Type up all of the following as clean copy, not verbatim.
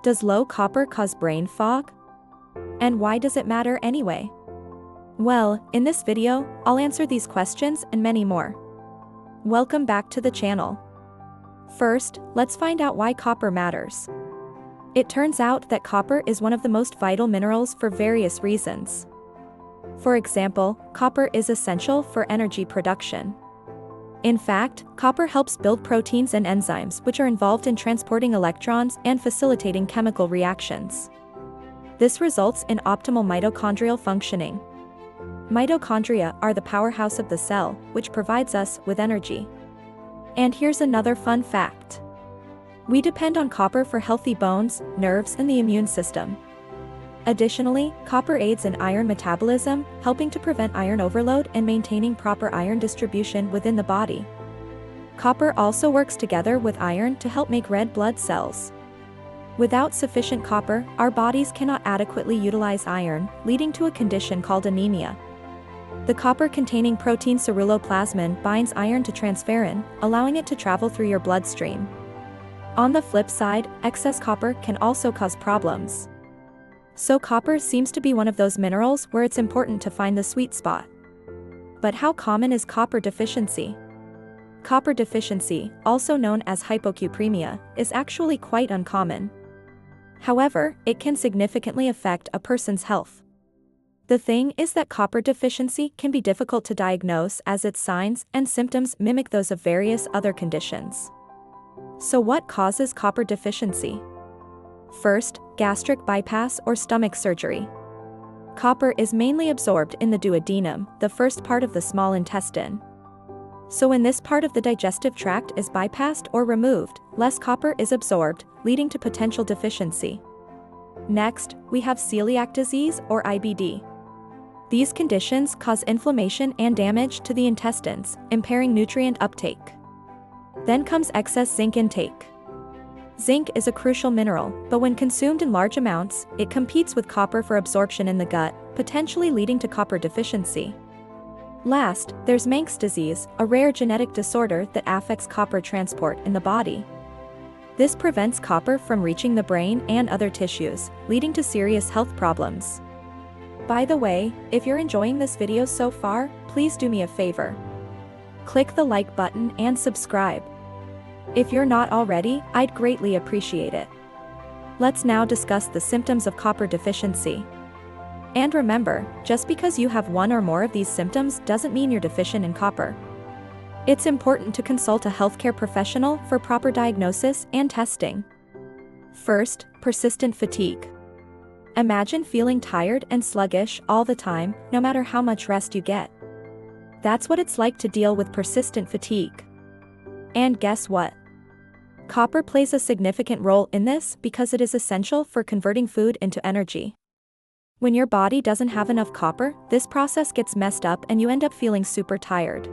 Does low copper cause brain fog? And why does it matter anyway? Well, in this video, I'll answer these questions and many more. Welcome back to the channel. First, let's find out why copper matters. It turns out that copper is one of the most vital minerals for various reasons. For example, copper is essential for energy production. In fact, copper helps build proteins and enzymes which are involved in transporting electrons and facilitating chemical reactions. This results in optimal mitochondrial functioning. Mitochondria are the powerhouse of the cell, which provides us with energy. And here's another fun fact. We depend on copper for healthy bones, nerves, and the immune system. Additionally, copper aids in iron metabolism, helping to prevent iron overload and maintaining proper iron distribution within the body. Copper also works together with iron to help make red blood cells. Without sufficient copper, our bodies cannot adequately utilize iron, leading to a condition called anemia. The copper-containing protein ceruloplasmin binds iron to transferrin, allowing it to travel through your bloodstream. On the flip side, excess copper can also cause problems. So copper seems to be one of those minerals where it's important to find the sweet spot. But how common is copper deficiency? Copper deficiency, also known as hypocupremia, is actually quite uncommon. However, it can significantly affect a person's health. The thing is that copper deficiency can be difficult to diagnose as its signs and symptoms mimic those of various other conditions. So what causes copper deficiency? First, gastric bypass or stomach surgery. Copper is mainly absorbed in the duodenum, the first part of the small intestine. So when this part of the digestive tract is bypassed or removed, less copper is absorbed, leading to potential deficiency. Next, we have celiac disease or IBD. These conditions cause inflammation and damage to the intestines, impairing nutrient uptake. Then comes excess zinc intake. Zinc is a crucial mineral, but when consumed in large amounts, it competes with copper for absorption in the gut, potentially leading to copper deficiency. Last, there's Manx disease, a rare genetic disorder that affects copper transport in the body. This prevents copper from reaching the brain and other tissues, leading to serious health problems. By the way, if you're enjoying this video so far, please do me a favor. Click the like button and subscribe. If you're not already, I'd greatly appreciate it. Let's now discuss the symptoms of copper deficiency. And remember, just because you have one or more of these symptoms doesn't mean you're deficient in copper. It's important to consult a healthcare professional for proper diagnosis and testing. First, persistent fatigue. Imagine feeling tired and sluggish all the time, no matter how much rest you get. That's what it's like to deal with persistent fatigue. And guess what? Copper plays a significant role in this because it is essential for converting food into energy. When your body doesn't have enough copper, this process gets messed up and you end up feeling super tired.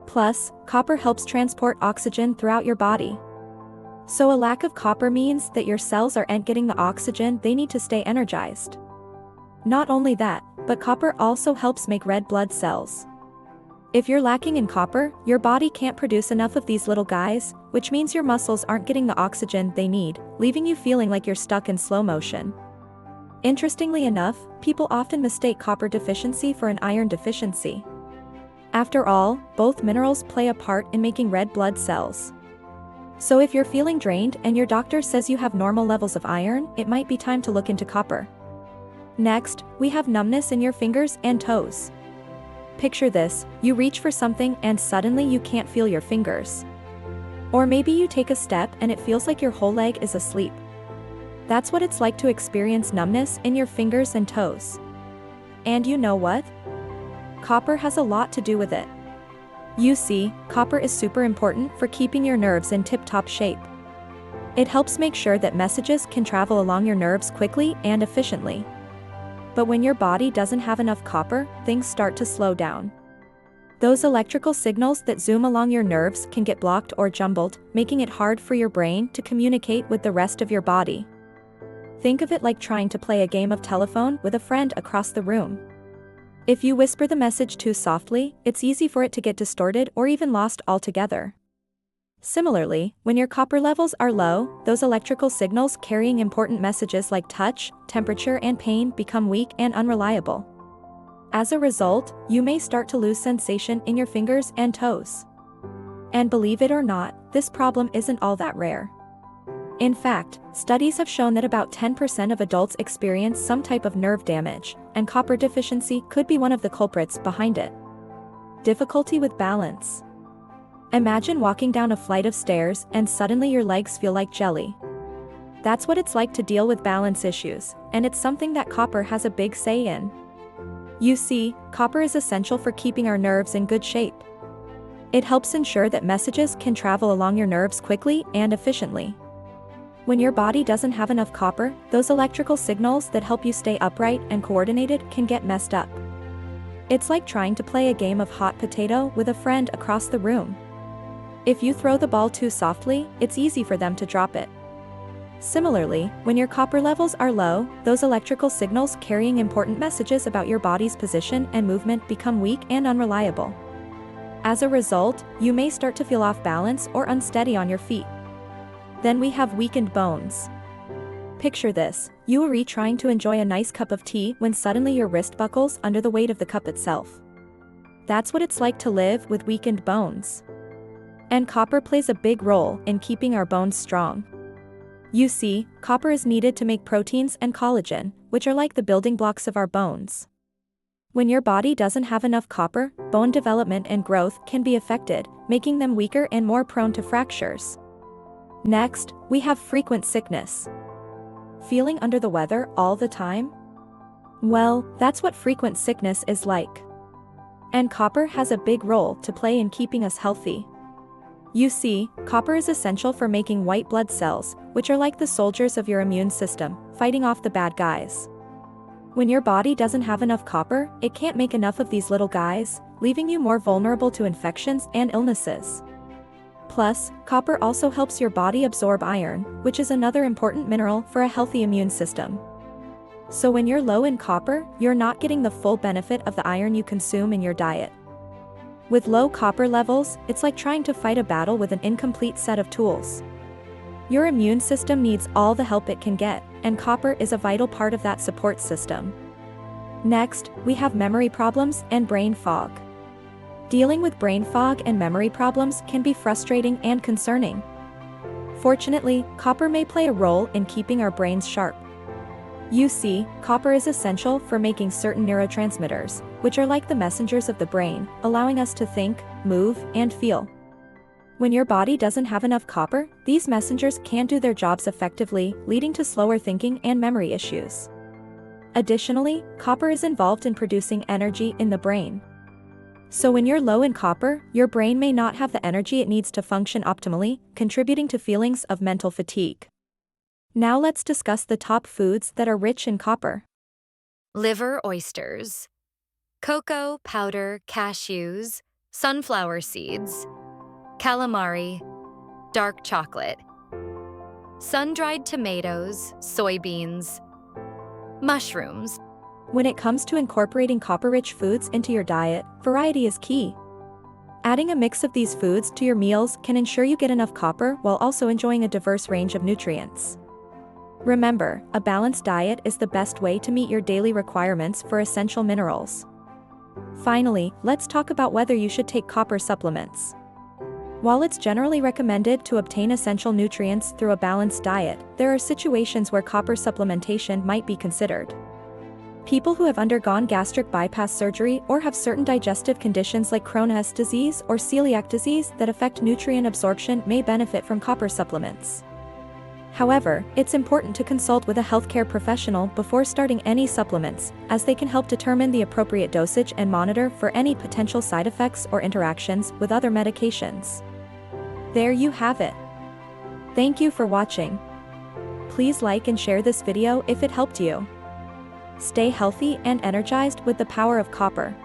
Plus, copper helps transport oxygen throughout your body. So a lack of copper means that your cells aren't getting the oxygen they need to stay energized. Not only that, but copper also helps make red blood cells. If you're lacking in copper, your body can't produce enough of these little guys, which means your muscles aren't getting the oxygen they need, leaving you feeling like you're stuck in slow motion. Interestingly enough, people often mistake copper deficiency for an iron deficiency. After all, both minerals play a part in making red blood cells. So if you're feeling drained and your doctor says you have normal levels of iron, it might be time to look into copper. Next, we have numbness in your fingers and toes. Picture this, you reach for something and suddenly you can't feel your fingers. Or maybe you take a step and it feels like your whole leg is asleep. That's what it's like to experience numbness in your fingers and toes. And you know what? Copper has a lot to do with it. You see, copper is super important for keeping your nerves in tip-top shape. It helps make sure that messages can travel along your nerves quickly and efficiently. But when your body doesn't have enough copper, things start to slow down. Those electrical signals that zoom along your nerves can get blocked or jumbled, making it hard for your brain to communicate with the rest of your body. Think of it like trying to play a game of telephone with a friend across the room. If you whisper the message too softly, it's easy for it to get distorted or even lost altogether. Similarly, when your copper levels are low, those electrical signals carrying important messages like touch, temperature, and pain become weak and unreliable. As a result, you may start to lose sensation in your fingers and toes. And believe it or not, this problem isn't all that rare. In fact, studies have shown that about 10% of adults experience some type of nerve damage, and copper deficiency could be one of the culprits behind it. Difficulty with balance. Imagine walking down a flight of stairs and suddenly your legs feel like jelly. That's what it's like to deal with balance issues, and it's something that copper has a big say in. You see, copper is essential for keeping our nerves in good shape. It helps ensure that messages can travel along your nerves quickly and efficiently. When your body doesn't have enough copper, those electrical signals that help you stay upright and coordinated can get messed up. It's like trying to play a game of hot potato with a friend across the room. If you throw the ball too softly, it's easy for them to drop it. Similarly, when your copper levels are low, those electrical signals carrying important messages about your body's position and movement become weak and unreliable. As a result, you may start to feel off balance or unsteady on your feet. Then we have weakened bones. Picture this, you are trying to enjoy a nice cup of tea when suddenly your wrist buckles under the weight of the cup itself. That's what it's like to live with weakened bones. And copper plays a big role in keeping our bones strong. You see, copper is needed to make proteins and collagen, which are like the building blocks of our bones. When your body doesn't have enough copper, bone development and growth can be affected, making them weaker and more prone to fractures. Next, we have frequent sickness. Feeling under the weather all the time? Well, that's what frequent sickness is like. And copper has a big role to play in keeping us healthy. You see, copper is essential for making white blood cells, which are like the soldiers of your immune system, fighting off the bad guys. When your body doesn't have enough copper, it can't make enough of these little guys, leaving you more vulnerable to infections and illnesses. Plus, copper also helps your body absorb iron, which is another important mineral for a healthy immune system. So when you're low in copper, you're not getting the full benefit of the iron you consume in your diet. With low copper levels, it's like trying to fight a battle with an incomplete set of tools. Your immune system needs all the help it can get, and copper is a vital part of that support system. Next, we have memory problems and brain fog. Dealing with brain fog and memory problems can be frustrating and concerning. Fortunately, copper may play a role in keeping our brains sharp. You see, copper is essential for making certain neurotransmitters, which are like the messengers of the brain, allowing us to think, move, and feel. When your body doesn't have enough copper, these messengers can't do their jobs effectively, leading to slower thinking and memory issues. Additionally, copper is involved in producing energy in the brain. So when you're low in copper, your brain may not have the energy it needs to function optimally, contributing to feelings of mental fatigue. Now let's discuss the top foods that are rich in copper. Liver oysters, cocoa powder cashews, sunflower seeds, calamari, dark chocolate, sun-dried tomatoes, soybeans, mushrooms. When it comes to incorporating copper-rich foods into your diet, variety is key. Adding a mix of these foods to your meals can ensure you get enough copper while also enjoying a diverse range of nutrients. Remember, a balanced diet is the best way to meet your daily requirements for essential minerals. Finally, let's talk about whether you should take copper supplements. While it's generally recommended to obtain essential nutrients through a balanced diet, there are situations where copper supplementation might be considered. People who have undergone gastric bypass surgery or have certain digestive conditions like Crohn's disease or celiac disease that affect nutrient absorption may benefit from copper supplements. However, it's important to consult with a healthcare professional before starting any supplements, as they can help determine the appropriate dosage and monitor for any potential side effects or interactions with other medications. There you have it. Thank you for watching. Please like and share this video if it helped you. Stay healthy and energized with the power of copper.